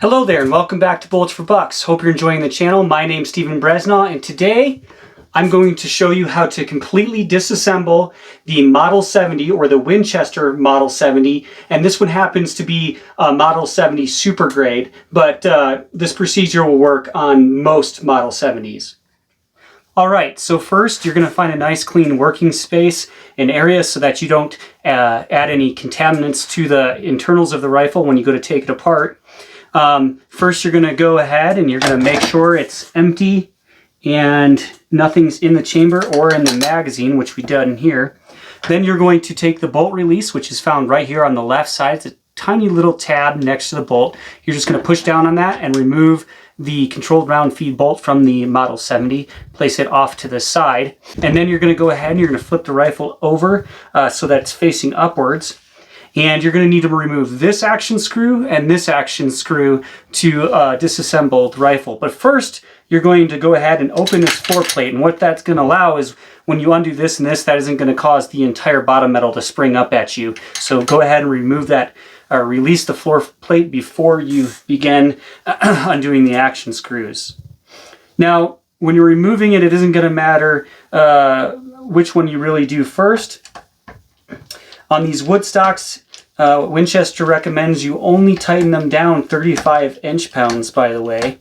Hello there and welcome back to Bullets for Bucks. Hope you're enjoying the channel. My name's Stephen Bresnaugh and today I'm going to show you how to completely disassemble the Model 70 or the Winchester Model 70, and this one happens to be a Model 70 Super Grade, but this procedure will work on most Model 70s. Alright, so first you're going to find a nice clean working space, an area so that you don't add any contaminants to the internals of the rifle when you go to take it apart. First you're going to go ahead and you're going to make sure it's empty and nothing's in the chamber or in the magazine, which we done here. Then you're going to take the bolt release, which is found right here on the left side. It's a tiny little tab next to the bolt. You're just going to push down on that and remove the controlled round feed bolt from the Model 70, place it off to the side, and then you're going to go ahead and you're going to flip the rifle over so that it's facing upwards. And you're going to need to remove this action screw and this action screw to disassemble the rifle. But first, you're going to go ahead and open this floor plate. And what that's going to allow is when you undo this and this, that isn't going to cause the entire bottom metal to spring up at you. So go ahead and remove that, release the floor plate before you begin undoing the action screws. Now, when you're removing it, it isn't going to matter which one you really do first. On these wood stocks, Winchester recommends you only tighten them down 35 inch-pounds, by the way.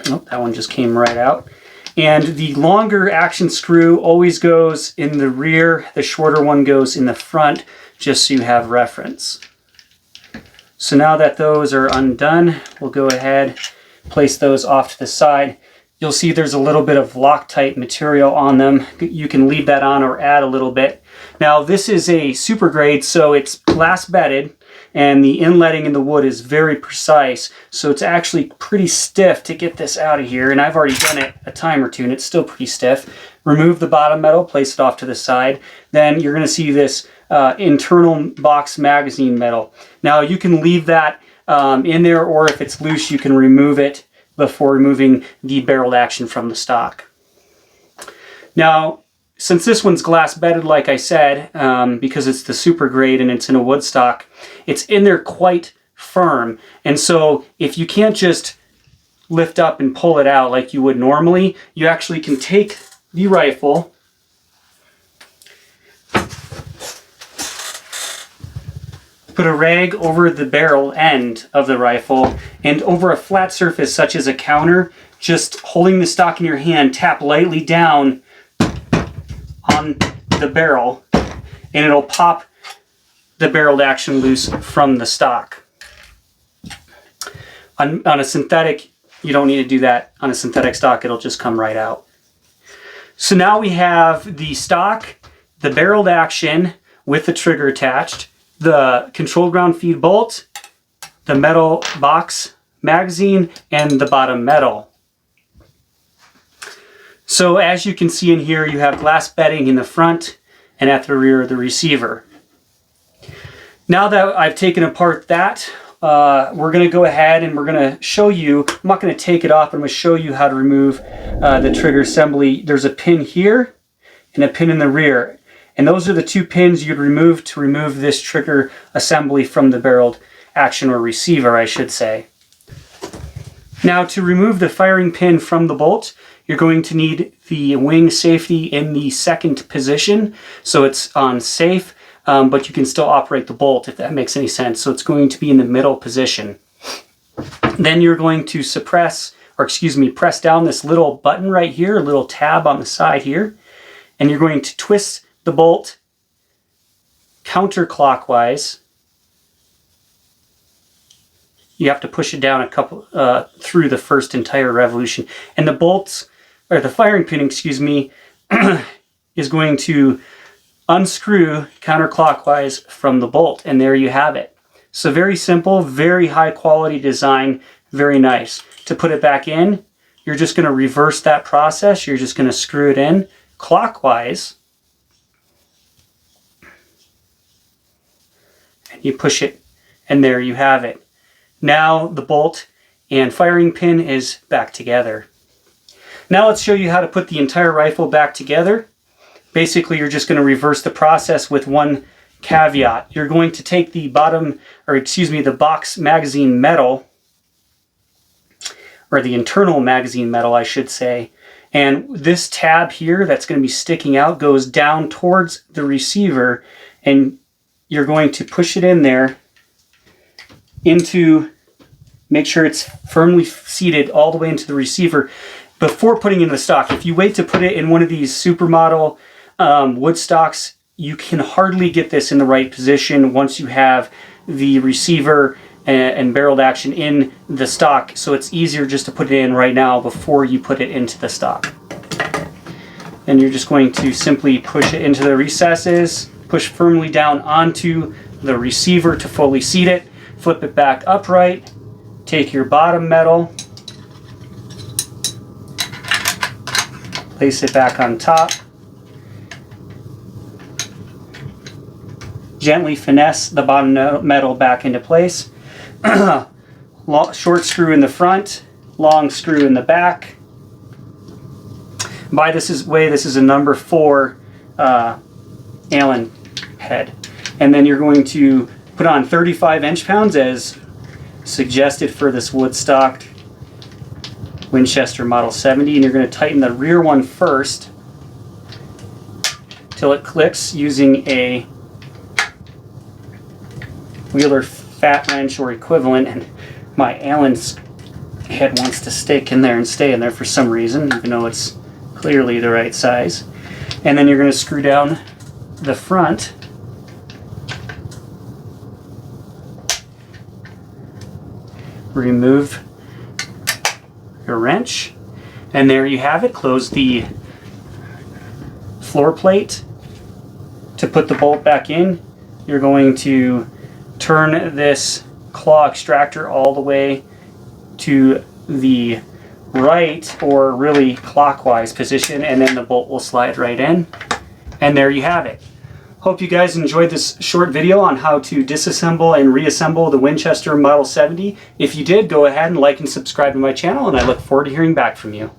Oh, that one just came right out. And the longer action screw always goes in the rear, the shorter one goes in the front, just so you have reference. So now that those are undone, we'll go ahead, place those off to the side. You'll see there's a little bit of Loctite material on them. You can leave that on or add a little bit. Now this is a super grade, so it's glass bedded and the inletting in the wood is very precise. So it's actually pretty stiff to get this out of here, and I've already done it a time or two and it's still pretty stiff. Remove the bottom metal, place it off to the side. Then you're going to see this internal box magazine metal. Now you can leave that in there, or if it's loose you can remove it before removing the barreled action from the stock. Now, since this one's glass bedded, like I said, because it's the super grade and it's in a wood stock, it's in there quite firm. And so if you can't just lift up and pull it out like you would normally, you actually can take the rifle, put a rag over the barrel end of the rifle, and over a flat surface such as a counter, just holding the stock in your hand, tap lightly down on the barrel and it'll pop the barreled action loose from the stock. On a synthetic, you don't need to do that. On a synthetic stock, it'll just come right out. So now we have the stock, the barreled action with the trigger attached, the controlled ground feed bolt, the metal box magazine, and the bottom metal. So as you can see in here, you have glass bedding in the front and at the rear of the receiver. Now that I've taken apart that, we're going to go ahead and we're going to show you, I'm not going to take it off, I'm going to show you how to remove the trigger assembly. There's a pin here and a pin in the rear. And those are the two pins you'd remove to remove this trigger assembly from the barreled action, or receiver, I should say. Now to remove the firing pin from the bolt, you're going to need the wing safety in the second position. So it's on safe, but you can still operate the bolt if that makes any sense. So it's going to be in the middle position. Then you're going to press down this little button right here, a little tab on the side here, and you're going to twist the bolt counterclockwise. You have to push it down a couple through the first entire revolution, and the bolts, or the firing pin, excuse me, is going to unscrew counterclockwise from the bolt, and there you have it. So very simple, very high quality design, very nice. To put it back in, you're just going to reverse that process. You're just going to screw it in clockwise. And you push it, and there you have it. Now the bolt and firing pin is back together. Now let's show you how to put the entire rifle back together. Basically, you're just going to reverse the process with one caveat. You're going to take the the box magazine metal, or the internal magazine metal, I should say, and this tab here that's going to be sticking out goes down towards the receiver, and you're going to push it in there make sure it's firmly seated all the way into the receiver before putting it in the stock. If you wait to put it in one of these supermodel wood stocks, you can hardly get this in the right position once you have the receiver and barreled action in the stock. So it's easier just to put it in right now before you put it into the stock. And you're just going to simply push it into the recesses, push firmly down onto the receiver to fully seat it, flip it back upright, take your bottom metal, place it back on top, gently finesse the bottom metal back into place. Short screw in the front, long screw in the back. By this is a number 4 Allen head. And then you're going to put on 35 inch-pounds as suggested for this wood stocked Winchester Model 70, and you're going to tighten the rear one first till it clicks using a Wheeler fat wrench or equivalent, and my Allen's head wants to stick in there and stay in there for some reason, even though it's clearly the right size. And then you're going to screw down the front. Remove your wrench, and there you have it. Close the floor plate. To put the bolt back in, you're going to turn this claw extractor all the way to the right, or really clockwise position, and then the bolt will slide right in. And there you have it. Hope you guys enjoyed this short video on how to disassemble and reassemble the Winchester Model 70. If you did, go ahead and like and subscribe to my channel, and I look forward to hearing back from you.